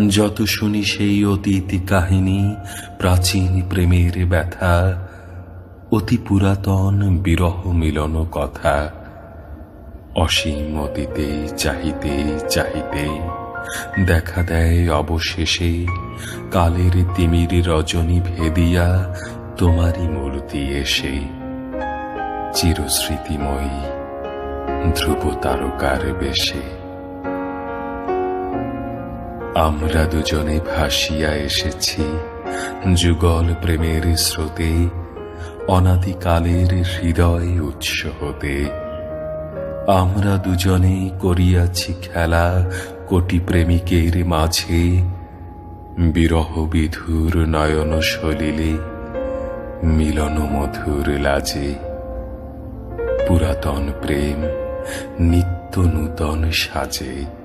যত শুনি সেই অতীত কাহিনী, প্রাচীন প্রেমের ব্যথা, অতি পুরাতন বিরহ মিলন কথা। অসীম অতীতে চাহিতে চাহিতে দেখা দেয় অবশেষে কালের তিমির রজনী ভেদিয়া তোমারই মূর্তি এসে। চিরস্মৃতিময়ী ধ্রুব তারকার বেশে আমরা দুজনে ভাসিয়া এসেছি যুগল প্রেমের স্রোতে, অনাদিকালের হৃদয় উৎস হতে। আমরা দুজনে করিয়াছি খেলা কোটি প্রেমিকের মাঝে, বিরহ বিধুর নয়ন সলিলে মিলন মধুর লাজে। পুরাতন প্রেম নিত্য নূতন সাজে।